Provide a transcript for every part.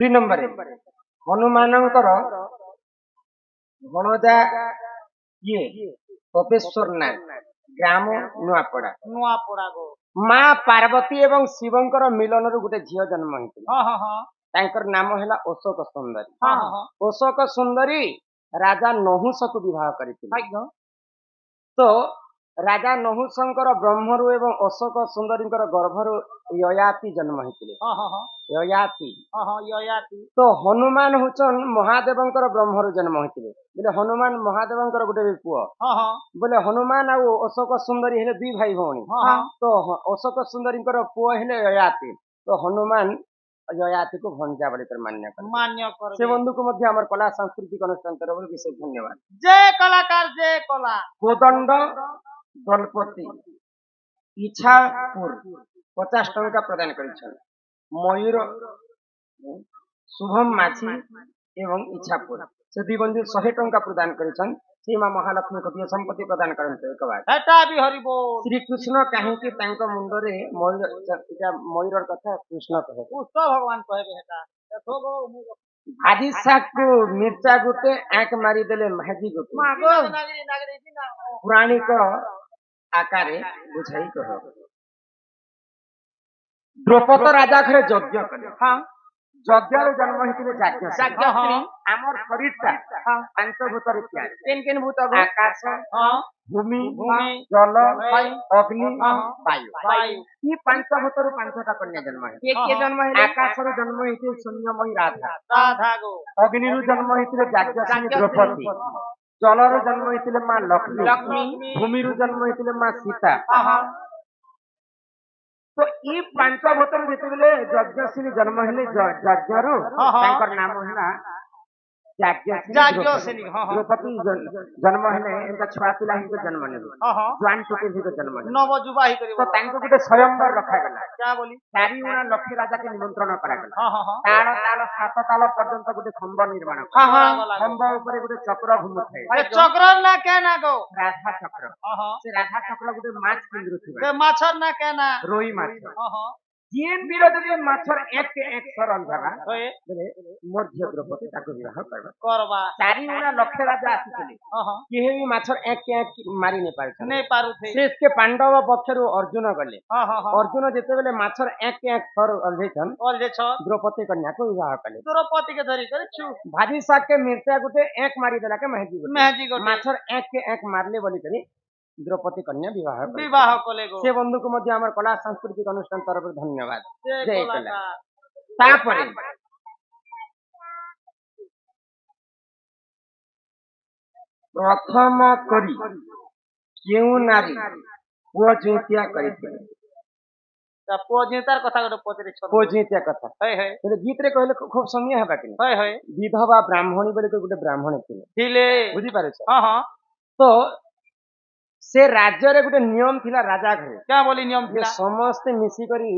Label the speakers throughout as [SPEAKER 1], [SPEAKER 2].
[SPEAKER 1] ଦୁଇ ନମ୍ବର ହନୁମାନଙ୍କର ବଣଜା ଇଏ ତପେଶ୍ୱର ନାଥ ଗ୍ରାମ ନୂଆପଡା ମା ପାର୍ବତୀ ଏବଂ ଶିବଙ୍କର ମିଳନରୁ ଗୋଟେ ଝିଅ ଜନ୍ମ ହେଇଥିଲା। ତାଙ୍କର ନାମ ହେଲା ଅଶୋକ ସୁନ୍ଦରୀ। ଅଶୋକ ସୁନ୍ଦରୀ ରାଜା ନହୁଷକୁ ବିବାହ କରିଥିଲେ। ତ ରାଜା ନହୁଷଙ୍କର ବ୍ରହ୍ମରୁ ଏବଂ ଅଶୋକ ସୁନ୍ଦରୀଙ୍କର ଗର୍ଭରୁ ୟୟାତି ଜନ୍ମ ହେଇଥିଲେ। ୟୟାତି ତ ହନୁମାନ ହଉଛନ୍ ମହାଦେବଙ୍କର ବ୍ରହ୍ମରୁ ଜନ୍ମ ହେଇଥିଲେ। ବୋଲେ ହନୁମାନ ମହାଦେବଙ୍କର ଗୋଟେ ପୁଅ। ବୋଲେ ହନୁମାନ ଆଉ ଅଶୋକ ସୁନ୍ଦରୀ ହେଲେ ଦୁଇ ଭାଇ ଭଉଣୀ। ତ ଅଶୋକ ସୁନ୍ଦରୀଙ୍କର ପୁଅ ହେଲେ ୟୟାତି। ତ ହନୁମାନ ୟୟାତିକୁ ଭଞ୍ଜା ବୋଲି ମାନ୍ୟ କରେ। ସେ ବନ୍ଧୁକୁ ମଧ୍ୟ ଆମର କଳା ସାଂସ୍କୃତିକ ଅନୁଷ୍ଠାନ ତରଫରୁ ବିଶେଷ ଧନ୍ୟବାଦ।
[SPEAKER 2] ଜୟ କଳାକାର ଜୟ କଳା।
[SPEAKER 1] କୋଦଣ୍ଡ ଦଳପତି ଇଚ୍ଛାପୁର 50 ଟଙ୍କା ପ୍ରଦାନ କରିଛନ୍ତି। ମୟୂର ଶୁଭମ ମାଝୀ ଏବଂ ଇଚ୍ଛାପୁର ସେ ଦୁଇ ବନ୍ଧୁ 100 ଟଙ୍କା ପ୍ରଦାନ କରିଛନ୍ତି। ଶ୍ରୀ ମା ମହାଲକ୍ଷ୍ମୀ କଟିଏ ସମ୍ପତ୍ତି ପ୍ରଦାନ କରନ୍ତୁ। ଶ୍ରୀକୃଷ୍ଣ କାହିଁକି ତାଙ୍କ ମୁଣ୍ଡରେ ମୟୂର କଥା କୃଷ୍ଣ କହେ
[SPEAKER 2] ଭଗବାନ କହିବେ
[SPEAKER 1] ଭାଜି ଶାଗକୁ ମିର୍ଚା ଗୋଟେ ଆଁକ ମାରିଦେଲେ ଭାଜି ଗୋଟେ ପୌରାଣିକ ଆକାରେ ବୁଝାଇ କହ। ଦ୍ରୌପଦ ରାଜା ଘରେ ଯଜ୍ଞ କଲେ। ଯଜ୍ଞରେ ଜନ୍ମ ହେଇଥିଲେ ଯାଜ୍ଞ। ଆମର ଶରୀରଟା ପଞ୍ଚଭୂତରେ ତିଆରି। ଆକାଶ ଭୂମି ଜଳ ଅଗ୍ନି ବାୟୁ। ಈ ପଞ୍ଚଭୂତରୁ 5ଟା କନ୍ୟା ଜନ୍ମ ହେଇଥିଲେ। ଆକାଶରୁ ଜନ୍ମ ହେଇଥିଲେ ଶୂନ୍ୟମୟୀ ରାଧା। ଅଗ୍ନିରୁ ଜନ୍ମ ହେଇଥିଲେ ଯାଜ୍ଞସେନୀ ଦ୍ରୌପଦୀ। ଜଳରୁ ଜନ୍ମ ହେଇଥିଲେ ମା ଲକ୍ଷ୍ମୀ। ଭୂମିରୁ ଜନ୍ମ ହେଇଥିଲେ ମା ସୀତା। ତ ଇ 5ଭୂତରୁ ଯେତେବେଳେ ଯଜ୍ଞସେନୀ ଜନ୍ମ ହେଲେ ଯଜ୍ଞରୁ ତାଙ୍କର ନାମ ହେଲା ଯାଜ୍ଞସେନୀ। ଦ୍ରୌପଦୀ ଜନ୍ମ ହେଲେ ଏନ୍ତା ଛୁଆ ପିଲା ହିଁ ଜନ୍ମ ନେବେ। ଜୁଆନ ଟୁକେଲ ହିଁ ଜନ୍ମ ନେବେ। ତ ତାଙ୍କୁ ଗୋଟେ ସ୍ୱୟଂବର ରଖାଗଲା। 4 ଲକ୍ଷ୍ମୀ ରାଜାকে ନିମନ୍ତ୍ରଣ କରାଗଲା। ତାଳ 7 ତାଳ ପର୍ଯ୍ୟନ୍ତ ଗୋଟେ ଖମ୍ବ ନିର୍ମାଣ। ଖମ୍ବ ଉପରେ ଗୋଟେ ଚକ୍ର ଘୁମୁଥାଏ।
[SPEAKER 2] ଚକ୍ର ନା କେନା ଗো
[SPEAKER 1] ରାଧା ଚକ୍ର। ସେ ରାଧା ଚକ୍ର ଗୋଟେ ମାଛ ପିନ୍ଧୁଥିବ।
[SPEAKER 2] ମାଛର ନା କେନା
[SPEAKER 1] ରୋଇ ମାଛ। ଯିଏ ବୀର ଯଦି ମାଛର ଏକ ସରଲ ଭାବା ମୋର ଝିଅ ଦ୍ରୌପଦୀ ତାକୁ ବିବାହ କରବା। 4 ଲକ୍ଷ୍ୟ ରାଜା ଆସିଥିଲେ। କେହି ବି ମାଛର ଏକ ମାରି ନେଇ ପାରୁଥିଲେ। ସେ ପାଣ୍ଡବ ପକ୍ଷରୁ ଅର୍ଜୁନ ଗଲେ। ଅର୍ଜୁନ ଯେତେବେଳେ ମାଛର ଏକ ଥର ଓହ୍ଲେଇଛନ୍ ଦ୍ରୌପଦୀ କନ୍ୟାକୁ ବିବାହ କଲେ।
[SPEAKER 2] ଦ୍ରୌପଦୀ କେ ଧରି
[SPEAKER 1] ଭାଜି ଶାଗ के मिर्चा गुटे एक मारिदेला के मेहदी गुटे माछर एक मारले बोली करी द्रौपदी कन्या विवाह
[SPEAKER 2] कले गो।
[SPEAKER 1] से बंधु को मध्य हमर कला सांस्कृतिक अनुष्ठान तरफ धन्यवाद। जय कला। तापरे प्रथम करी केउ नारी पुआ जोतिया करिथिले।
[SPEAKER 2] पुआ जोतार कथा गोटे पचरे छ।
[SPEAKER 1] पुआ जोतिया कथा गीत रे कहले खूब समय हेबा कि विधवा ब्राह्मणी बोले गोटे ब्राह्मण थिले बुझी पारे छ। तो से राज्य रे गोटे नियम थिला राजा घरे
[SPEAKER 2] क्या बोली नियम थिला
[SPEAKER 1] समस्त मिसी करी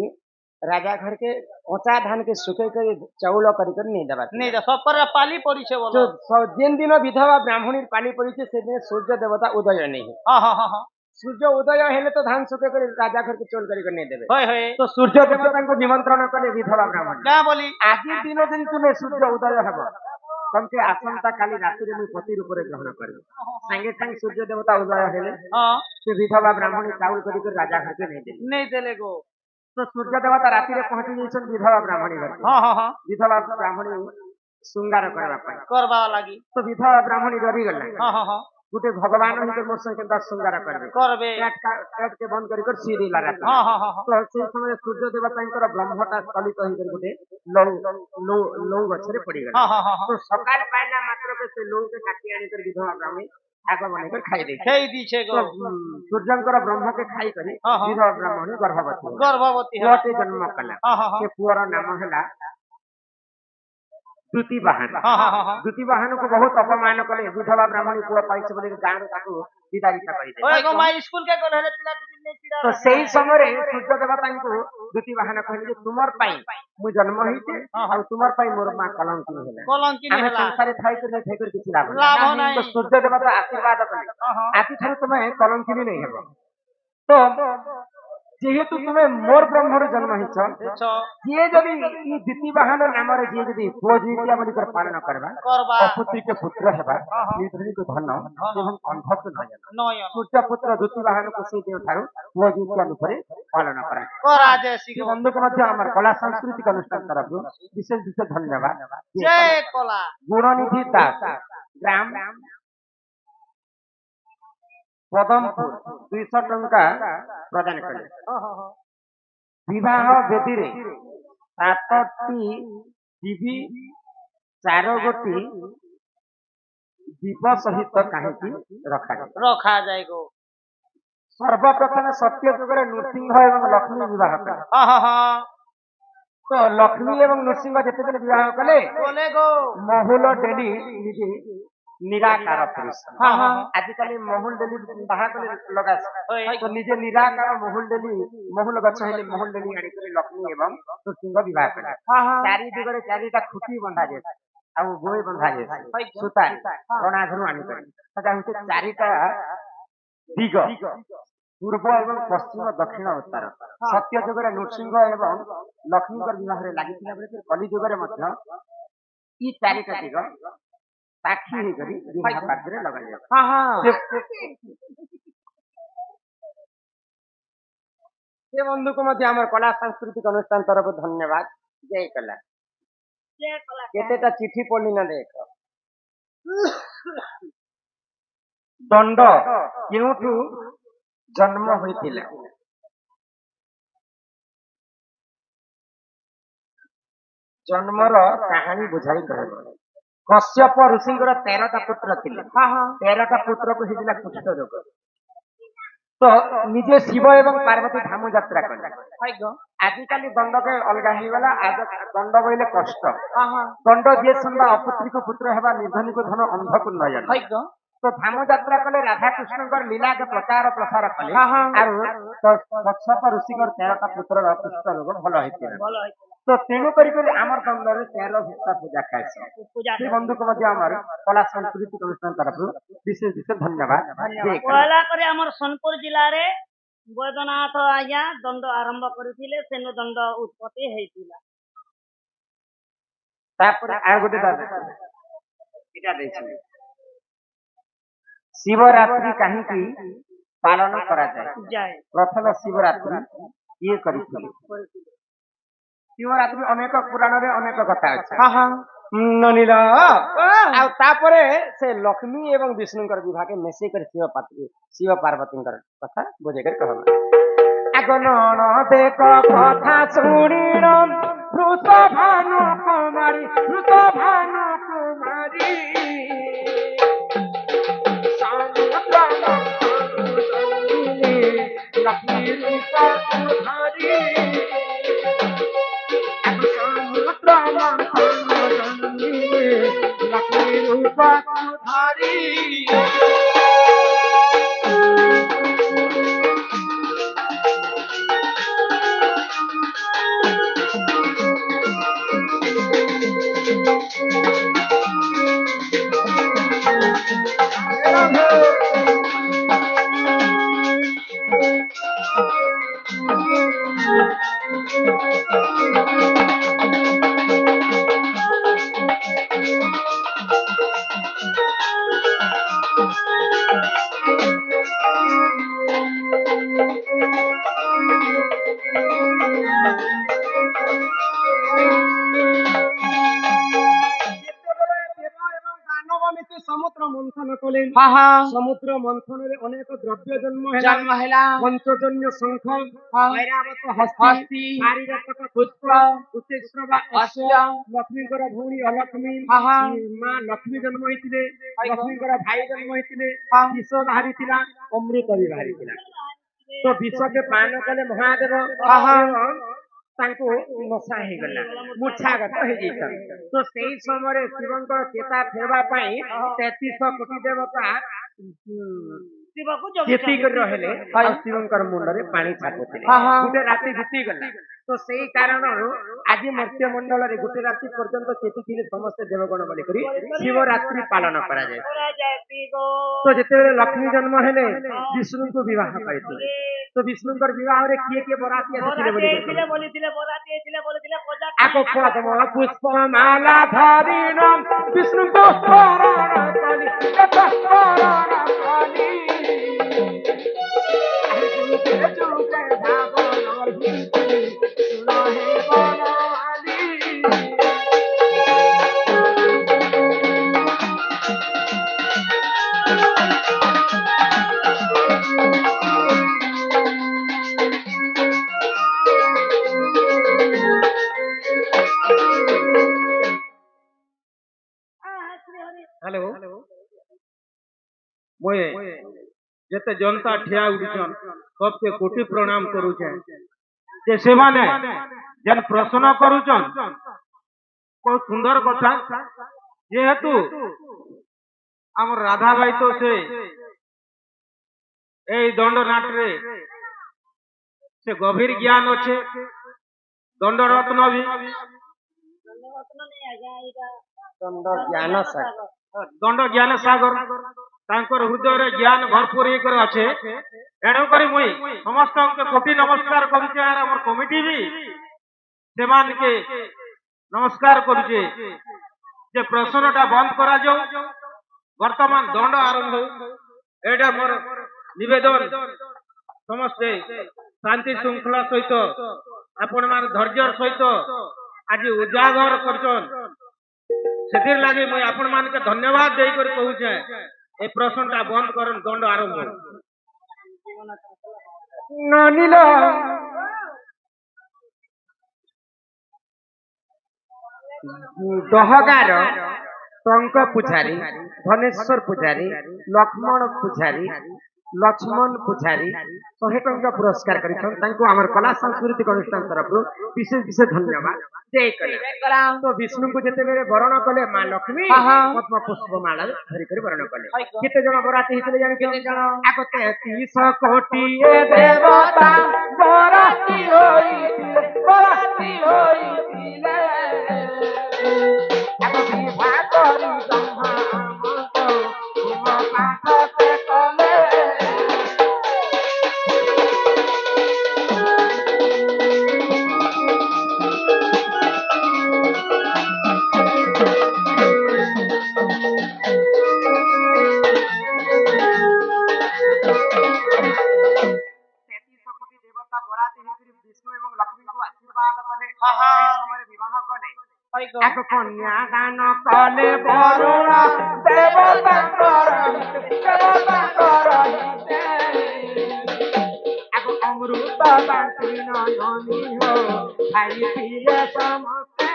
[SPEAKER 1] राजा घर के ओचा धान के सुखे कर चाउल करी कर नहीं देबा
[SPEAKER 2] नहीं सब पर पाली पड़ी छे बोलो।
[SPEAKER 1] तो जिन दिन विधवा ब्राह्मणी पाली पड़ी छे से दिन सूर्य देवता उदय नहीं है। सूर्य उदय हेले तो धान सुखे कर राजा घर के चोल करी कर नहीं देबे। तो सूर्य देवता को निमंत्रण करे विधवा ब्राह्मण
[SPEAKER 2] क्या बोली
[SPEAKER 1] आज दिन दिन तुमे सूर्य उदय हबो तमके आसंता काली रात्रि रे मुई पति रूप रे ग्रहण करबे। संगे संग सूर्य देवता उदय हेले से विधवा ब्राह्मणी चाउल करी कर राजा घर के नहीं देले
[SPEAKER 2] गो।
[SPEAKER 1] तो सूर्य देवता रात्रि रे पहुंची जैसन विधवा ब्राह्मणी घर। विधवा ब्राह्मणी श्रृंगार करबा लागि तो विधवा ब्राह्मणी डरी गला। गुटे भगवान ही मोर संग केनता श्रृंगार करबे पेट के बंद करी कर सीधी लगा। तो से समय सूर्य देवता ब्रह्मटा स्खलित होई कर गुटे लौ गछरे पड़ी गला। तो सकाल पाइला मात्र के से लौ के काटी आनी कर विधवा ब्राह्मणी आग बने कर खाई दी छे गो। सूर्यंकर ब्रह्म के खाई करी विधवा ब्राह्मणी गर्भवती पुआटे जन्म कला। से पुअर नाम हैला द्युति वाहन। द्युति वाहन को बहुत अपमान कले विधवा ब्राह्मणी पुआ पाइछ बोले गां रे ताको विदारिता करि दे।
[SPEAKER 2] ओए गो माई स्कूल के गले पिला दिन नै चिरा।
[SPEAKER 1] तो सेही समय रे सूर्य देवता को द्युति वाहन कहले तुमर पई मु जन्म होइते और तुमर पई मोर मां कलंकिनी होला।
[SPEAKER 2] कलंकिनी
[SPEAKER 1] होला संसारे थाई कर नै थाई कर किछ लाभ नहीं। तो सूर्य देवता आशीर्वाद कले आती थारे तुमे कलंकिनी नहीं हेबो। तो যেহেতু তুমি মোর ব্রহ্মর জন্ম হইছ
[SPEAKER 2] দেখছ
[SPEAKER 1] ଯିଏ ଯଦି ଇ ଦ୍ୱିତୀବାହନ ନାମରେ ଯିଏ ଯଦି ପୁଅ ଝିଅ ବୋଲିକରି ପାଳନ କରିବା
[SPEAKER 2] করবা
[SPEAKER 1] ଅପୁତ୍ରିକ ପୁତ୍ର ହେବା ନିର୍ଦ୍ଧରିକ ଧନ ଏବଂ ଅନ୍ଧକୁ ନୟନ
[SPEAKER 2] নয়ন
[SPEAKER 1] ସୂର୍ଯ୍ୟ ପୁତ୍ର ଦ୍ୱିତୀବାହନକୁ ସେ ଯେଉଁଠାରୁ ପୁଅ ଝିଅ ରୂପରେ ପାଳନ କରା
[SPEAKER 2] করা যায়
[SPEAKER 1] ସେ
[SPEAKER 2] শিখো
[SPEAKER 1] ବନ୍ଧୁକୁ ମଧ୍ୟ ଆମର କଳା ସାଂସ୍କୃତିକ ଅନୁଷ୍ଠାନ ତରଫରୁ ବିଶେଷ ବିଶେଷ ଧନ୍ୟବାଦ
[SPEAKER 2] জয় কলা
[SPEAKER 1] ଗୁଣନିଧି ଦାସ ଗ୍ରାମ ପଦମପୁର 200 ଟଙ୍କା ପ୍ରଦାନ କଲେ ବିବାହ ବେଦୀରେ 7ଟି ଟିଭି 4 ଗୋଟି ଦୀପ ସହିତ କାହିଁକି ରଖାଯାଏ
[SPEAKER 2] রখা যায় গো
[SPEAKER 1] ସର୍ବପ୍ରଥମେ ସତ୍ୟ ଯୁଗରେ ନୃସିଂହ ଏବଂ ଲକ୍ଷ୍ମୀ ବିବାହ କଲେ
[SPEAKER 2] হ্যাঁ হ্যাঁ হ্যাঁ
[SPEAKER 1] ତ ଲକ୍ଷ୍ମୀ ଏବଂ ନୃସିଂହ ଯେତେବେଳେ ବିବାହ କଲେ
[SPEAKER 2] বলে গো
[SPEAKER 1] ମହୁଲ ଡେଲି ନିଜେ ନିରାକାର ପୁରୁଷ
[SPEAKER 2] হ্যাঁ হ্যাঁ
[SPEAKER 1] ଆଜିକାଲି ମହୁଲ ଡେଲି ବାହା କଲେ ଲଗାସ
[SPEAKER 2] হ্যাঁ
[SPEAKER 1] ତ ନିଜେ ନିରାକାର ମହୁଲ ଡେଲି ମହୁଲ ଗଛ ହେଲେ ମହୁଲ ଡେଲି ଆଣିକରି ଲକ୍ଷ୍ମୀ ଏବଂ ନୃସିଂହ ବିବାହ କଲେ ଚାରି ଦିଗରେ 4ଟା ଖୁଟି ବନ୍ଧାଯାଏ ଆଉ ଗୋଇ ବନ୍ଧାଯାଏ ସୂତା ରଣାଝରୁ ଆଣିକରି ସେଟା ହଉଛି 4ଟା ଦିଗ ପୂର୍ବ ଏବଂ ପଶ୍ଚିମ ଦକ୍ଷିଣ ଉତ୍ତର ସତ୍ୟ ଯୁଗରେ ନୃସିଂହ ଏବଂ ଲକ୍ଷ୍ମୀଙ୍କ ବିବାହରେ ଲାଗିଥିଲା ବେଳେ କଲି ଯୁଗରେ ମଧ୍ୟ ଇ 4ଟା ଦିଗ ସାକ୍ଷୀ ହେଇକରି ବିବାହ କାର୍ଯ୍ୟରେ ଲଗାଯାଏ ସେ ବନ୍ଧୁକୁ ମଧ୍ୟ ଆମର କଳା ସାଂସ୍କୃତିକ ଅନୁଷ୍ଠାନ ତରଫରୁ ଧନ୍ୟବାଦ ଜୟ କଲା କେତେଟା ଚିଠି ପଢି ନା ଦେଖ ଦଣ୍ଡ କେଉଁଠୁ ଜନ୍ମ ହୋଇଥିଲା ଜନ୍ମର କାହାଣୀ ବୁଝାଇ କହିବ କଶ୍ୟପ ଋଷିଙ୍କର 13ଟା ପୁତ୍ର ଥିଲେ 13ଟା ପୁତ୍ରକୁ ହେଇଥିଲା କୁଷ୍ଠ ରୋଗ ତ ନିଜେ ଶିବ ଏବଂ ପାର୍ବତୀ ଧାମ ଯାତ୍ରା କଲେ ଆଜିକାଲି ଦଣ୍ଡକେ ଅଲଗା ହେଇଗଲା ଦଣ୍ଡ ବୋଇଲେ କଷ୍ଟ ଦଣ୍ଡ ଯିଏ ଶୁଣିବା ଅପୁତ୍ରିକ ପୁତ୍ର ହେବା ନିର୍ଦ୍ଧନିକ ଧନ ଅନ୍ଧକୁ ନୟନ ତ ଧାମ ଯାତ୍ରା କଲେ ରାଧାକୃଷ୍ଣଙ୍କର ଲୀଳାକେ ପ୍ରଚାର ପ୍ରସାର କଲେ ଆଉ କଶ୍ୟପ ଋଷିଙ୍କର 13ଟା ପୁତ୍ରର କୁଷ୍ଠ ରୋଗ ଭଲ ହେଇଥିଲା ତ ତେଣୁ କରି ଆମର ଦଣ୍ଡରେ 13 ଭକ୍ତା ପୂଜା ଖାଇছে ସେ ବନ୍ଧୁକୁ ମଧ୍ୟ ଆମର କଳା ସାଂସ୍କୃତିକ ଅନୁଷ୍ଠାନ ତରଫରୁ ବିଶେଷ ବିଶେଷ ଧନ୍ୟବାଦ
[SPEAKER 2] পয়লা করে আমার সোনপুর জেলারে বৈদ্যনাথ আজ্ঞা দণ্ড আরম্ভ করেছিলে সেনু দণ্ড উৎপত্তি হয়েছিল
[SPEAKER 1] ତାପରେ ଆଉ ଗୋଟେ ଏଇଟା ଦେଇଛନ୍ତି ଶିବରାତ୍ରି କାହିଁକି ପାଳନ କରାଯାଏ
[SPEAKER 2] যায়
[SPEAKER 1] ପ୍ରଥମ ଶିବରାତ୍ରି କିଏ କରିଥିଲେ ଶିବରାତ୍ରି ଅନେକ ପୁରାଣରେ ଅନେକ କଥା ଅଛି ନନୀଳ ଆଉ ତାପରେ ସେ ଲକ୍ଷ୍ମୀ ଏବଂ ବିଷ୍ଣୁଙ୍କର ବିଭାଗେ ମିଶେଇକରି ଶିବ ପାର୍ବତୀଙ୍କର କଥା ବୁଝେଇକରି କହିବା ଆଗନ ଦେଖ କଥା ଶୁଣିଣ ବୃଷଭାନୁ କୁମାରୀ ଲକ୍ଷ୍ମୀ ରୂପ ଧରି ଲକ୍ଷ୍ମୀ ରୂପ ଧରି ସମୁଦ୍ର ମନ୍ଥନ କଲେ ସମୁଦ୍ର ମନ୍ଥନରେ ଅନେକ ଦ୍ରବ୍ୟ ଜନ୍ମ ହେଲା ପଞ୍ଚଜନ୍ୟ ଶଙ୍ଖ ଐରାବତ ହସ୍ତି ପାରିଜାତକ ପୁଷ୍ପ ଉଚ୍ଚୈଶ୍ରବ ଅଶ୍ଵ ଲକ୍ଷ୍ମୀଙ୍କର ଭଉଣୀ ଅଲକ୍ଷ୍ମୀ ମା ଲକ୍ଷ୍ମୀ ଜନ୍ମ ହେଇଥିଲେ ଲକ୍ଷ୍ମୀଙ୍କର ଭାଇ ଜନ୍ମ ହେଇଥିଲେ ବିଷ ବାହାରିଥିଲା ଅମୃତ ବି ବାହାରିଥିଲା ତ ବିଷକେ ପାନ କଲେ ମହାଦେବ ତାଙ୍କୁ ମଶା ହେଇଗଲା ମୂର୍ଚ୍ଛାଗତ ହେଇଯାଇଛନ୍ତି ତ ସେଇ ସମୟରେ ଶିବଙ୍କର ଚେତା ଫେରବା ପାଇଁ 33 କୋଟି ଦେବତା
[SPEAKER 2] ଶିବକୁ
[SPEAKER 1] ଯେତିକି
[SPEAKER 2] ଜଗିଛନ୍ତି।
[SPEAKER 1] ରହିଲେ ଆଉ ଶିବଙ୍କର ମୁଣ୍ଡରେ ପାଣି ଛାପୁଥିଲେ ଗୋଟେ ରାତି ବିତିଗଲା ତ ସେଇ କାରଣରୁ ଆଜି ମର୍ତ୍ତ୍ୟ ମଣ୍ଡଳରେ ଗୋଟେ ରାତି ପର୍ଯ୍ୟନ୍ତ ଚେତିଥିଲେ ସମସ୍ତେ ଦେବଗଣ ବୋଲିକରି ଶିବରାତ୍ରି ପାଳନ କରାଯାଏ। ତ ଯେତେବେଳେ ଲକ୍ଷ୍ମୀ ଜନ୍ମ ହେଲେ ବିଷ୍ଣୁଙ୍କୁ ବିବାହ କରିଥିଲେ ତ ବିଷ୍ଣୁଙ୍କର ବିବାହରେ କିଏ କିଏ ବରାତି ଆସିଥିଲେ ବୋଲି ଆଗ ପଦ୍ମ ପୁଷ୍ପ ମାଲା ଧରିଣ ବିଷ୍ଣୁଙ୍କୁ ବରଣ କଲି ବରଣ କଲି ଯୁଗେ ଯୁଗେ ଭାବନ ଭିତ୍ତି ଶୁଣ ହେ ବନମାଲି।
[SPEAKER 3] हेलो मुए जेते जनता ठिया उठिछन सबके कोटि प्रणाम करूछे जे से माने जन प्रश्न करूछन बहुत सुंदर कथा जेहेतु हमर राधा भाई तो से এই দণ্ড নাটরে से गभीर ज्ञान अच्छे दंड रत्न भी दंड ज्ञान सागर तांकर हृदय ज्ञान भरपूर होकर अच्छे एणु करी मुई समस्त के कोटि नमस्कार करुचे आर हमर कमिटी भी सेमान के नमस्कार करुचे जे प्रश्नटा बंद करा जाऊ वर्तमान दंड आरंभ हो एटा मोर निवेदन समस्ते शांति श्रृंखला सहित आपण मान धैर्य सहित आज उजागर करछन सेतिर लागि मैं आपण मान के धन्यवाद देई कर कहूछे ए प्रश्नटा बंद करन दंड आरंभ
[SPEAKER 1] ननिल दहगार टंक पूजारी धनेश्वर पूजारी लक्ष्मण पूजारी लक्ष्मण पूजारी 100 टंका पुरस्कार कर कला सांस्कृतिक अनुष्ठान तरफ विशेष विशेष धन्यवाद जय कला। तो विष्णु को जिते वरण कले माँ लक्ष्मी पद्म पुष्प माला धरिक वरण कले केते जन बराती हितले जान आगो 33 कोटी देवता बराती होइतिले आगो विवाह करी ब्रह्मा तुम पाठ से कले एक कन्या दान कले वरुण एक अमृत बांटी नयनी हो खाई पिए समस्ते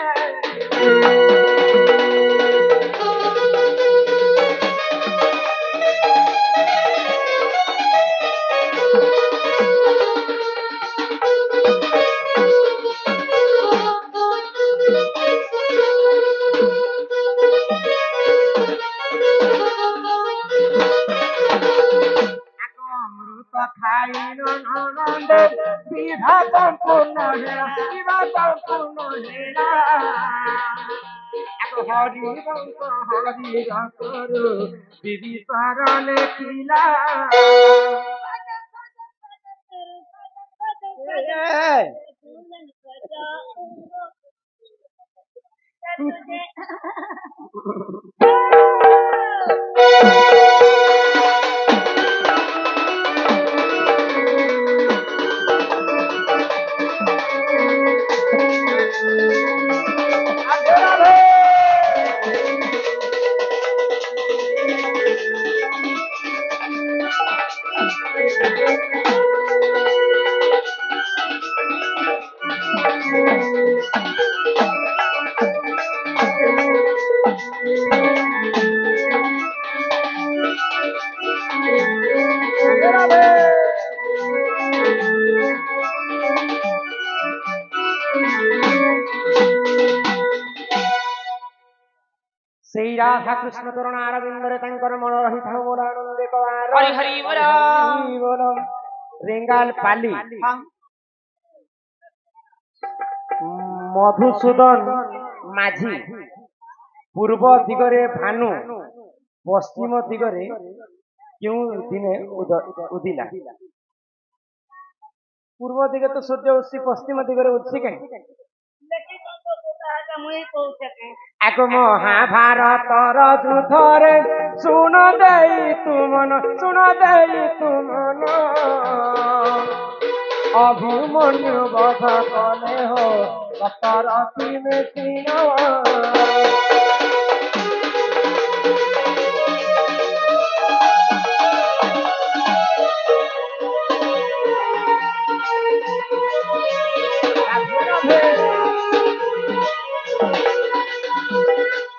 [SPEAKER 1] हरि करो विभीषण लेखिला ସେଇ ରାଧା କୃଷ୍ଣ ଚରଣ ଅରବିନ୍ଦରେ ତାଙ୍କର ମନ ରହିଥାଉ ମୋର ଆନନ୍ଦେ କବାର
[SPEAKER 2] ହରି ହରି ବୋଲ।
[SPEAKER 1] ହରି ବୋଲ। ରେଙ୍ଗାଲ ପାଲି ମଧୁସୂଦନ ମାଝି ପୂର୍ବ ଦିଗରେ ଭାନୁ ପଶ୍ଚିମ ଦିଗରେ କେଉଁ ଦିନେ ଉଦିଲା ପୂର୍ବ ଦିଗରେ ତ ସୂର୍ଯ୍ୟ ଉଠି ପଶ୍ଚିମ ଦିଗରେ ଉଠି କାହିଁ ଆଗ ମହାଭାରତର ଯୁଦ୍ଧରେ ଶୁଣ ଦେଇ ତୁମନ ଅଭିମନ୍ୟୁ ବଧ କଲେ ହୋ ରତି ମେସିନ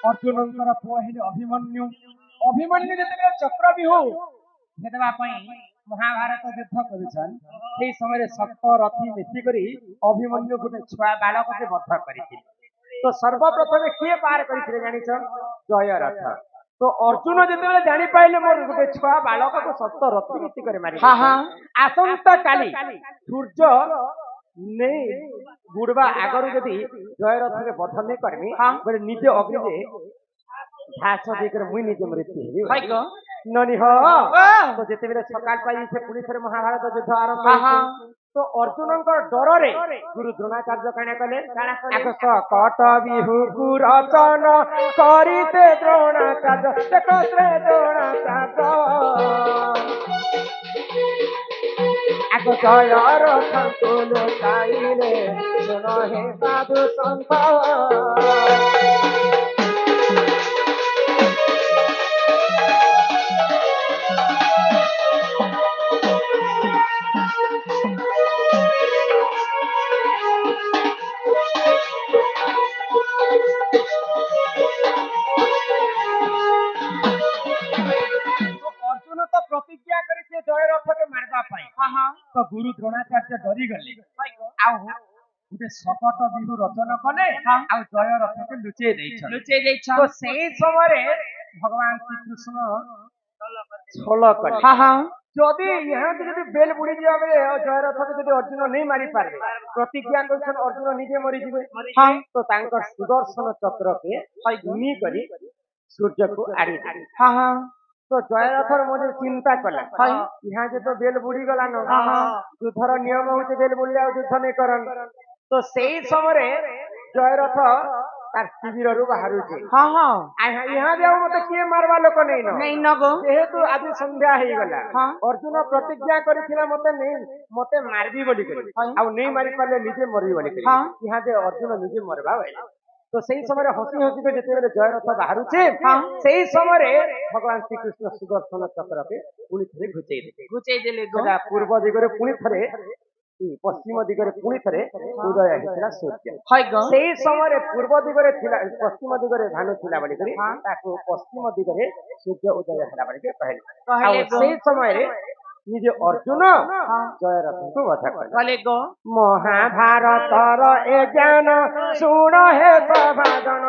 [SPEAKER 1] ଅର୍ଜୁନଙ୍କର ପୁଅ ହେଲେ ଅଭିମନ୍ୟୁ ଯେତେବେଳେ ଚକ୍ରବ୍ୟୁହ ଭେଦବା ପାଇଁ ମହାଭାରତ ଯୁଦ୍ଧ କରୁଛନ୍ ସେଇ ସମୟରେ ସପ୍ତ ରଥି ମିଶିକରି ଅଭିମନ୍ୟୁ ଗୋଟେ ଛୁଆ ବାଳକকে ବଧ କରିଥିଲେ ତ ସର୍ବପ୍ରଥମେ କିଏ ପାର କରିଥିଲେ ଜାଣିଛ ଜୟ ରଥ ତ ଅର୍ଜୁନ ଯେତେବେଳେ ଜାଣିପାରିଲେ ମୋର ଗୋଟେ ଛୁଆ ବାଳକକୁ ସପ୍ତ ରଥି ମିଶିକରି ମାରି ଆସନ୍ତା କାଲି ସୂର୍ଯ୍ୟ ନେଇ ବୁଡବା ଆଗରୁ ଯଦି ଜୟ ରଥରେ ବଧ ନେଇ କରିବି ବୋଲେ ନିଜେ ଅଗ୍ନିରେ ଘାସ ଦେଇକରି ମୁଇଁ ନିଜେ ମୃତ୍ୟୁ ହେବି ନନି ହ ତ ଯେତେବେଳେ ସକାଳ ପାଇ ସେ ପୁଣି ଥରେ ମହାଭାରତ ଯୁଦ୍ଧ ଆରମ୍ଭ ତ ଅର୍ଜୁନଙ୍କ ଡରରେ ଗୁରୁ ଦ୍ରୋଣାଚାର୍ଯ୍ୟ କାଣା କଲେ କଟ ବିହୁକୁ ରଚନ କରିତେ ଦ୍ରୋଣାଚାର୍ଯ୍ୟ ଆଗ ଜୟ ରଥକୁ ଲୁଚାଇଲେ ଶୁଣ ହେ ସାଧୁ ସନ୍ଥ ଅର୍ଜୁନ ତ ପ୍ରତିଜ୍ଞା କରିছে ଜୟ ରଥକେ ମାରବା ପାଇଁ ତ ଗୁରୁ ଦ୍ରୋଣାଚାର୍ଯ୍ୟ ଡରିଗଲେ ଆଉ ଗୋଟେ ଶକଟ ବିହୁ ରଚନ କଲେ ଆଉ ଜୟ ରଥକେ ଲୁଚେଇ ଦେଇଛ ତ ସେଇ ସମୟରେ ଭଗବାନ ଶ୍ରୀକୃଷ୍ଣ ଛଳ କଲେ ଯଦି ଯଦି ବେଲ ବୁଡି ଯିବା ବେଳେ ଜୟ ରଥକେ ଯଦି ଅର୍ଜୁନ ନେଇ ମାରି ପାରିବେ ପ୍ରତିଜ୍ଞା କରିଛନ୍ତି ଅର୍ଜୁନ ନିଜେ ମରିଯିବେ ତ ତାଙ୍କ ସୁଦର୍ଶନ ଚକ୍ରକେ ଘୂର୍ଣ୍ଣି କରି ସୂର୍ଯ୍ୟକୁ ଆଡି ଦେଲେ ତ ଜୟ ରଥର ମধ্যে ଚିନ୍ତା କଲା ইহা যে তো বেল বুড়ি গলা ন যুদ্ধর নিয়ম হচ্ছে বেল বুড়িলে আর যুদ্ধ নেই করন তো সেই সময়ে জয় রথ তার শিবিরରୁ বাহারুছে ইহা যে মতে কিয়ে মারবা লোক নেই যেহেতু আজ সন্ধ্যা হয়ে গলা অর্জুন প্রতিজ্ঞা করেছিল মতে মারবি বলি করি আর নেই মারি পারলে নিজে মরবি বলি করি ইহা যে অর্জুন নিজে মরবা বলে তো সেই সময় হসি হসি যেতবে জয় রথ বাহারুছে সেই সময় ভগবান শ্রীকৃষ্ণ সুদর্শন চক্রকে পুনি থরে ঘুচাই দেলে পূর্ব দিগরে পুনি থরে পশ্চিম দিগরে পুনি থরে উদয় হয়েছিল সূর্য সেই সময় পূর্ব দিগরে পশ্চিম দিগরে ভানু ଥିଲା বলি করি তাকে পশ্চিম দিগরে সূর্য উদয় ହେଲା বলি কহিলে আর সেই সময় নিজে অর্জুন জয় রথকে বধ কলে মহাভারতর এ জ্ঞান শুণ হে সভাজন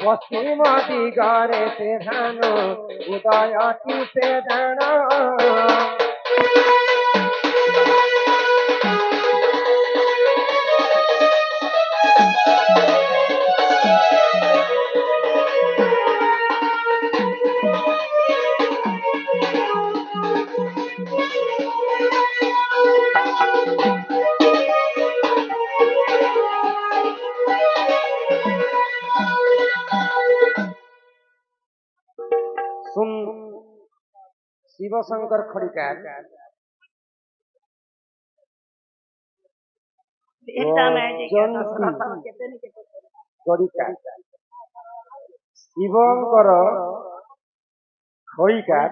[SPEAKER 1] পশ্চিম দিগরে সে ভানু উদয়টি সে জান শিবশঙ্কর খড়িকার শিবঙ্কর খড়িকার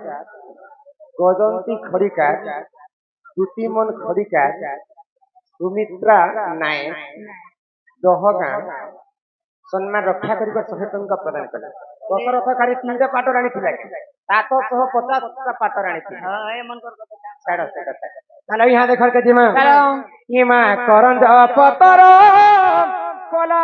[SPEAKER 1] গজন্তী খড়িকার দুতিমন খড়িকার সুমিত্রা নায়ক দহগাঁ সম্মান রক্ষা করিবার 100 টঙ্কা প্রদান কলে দশরথকারী 3টা পাটর আনিଥିଲା 750টা পাটর আনিଥିଲା ছাড় সে কথা তাহলে ইহা দেখর কে জিমা ইমা করঞ্জ পতর কলা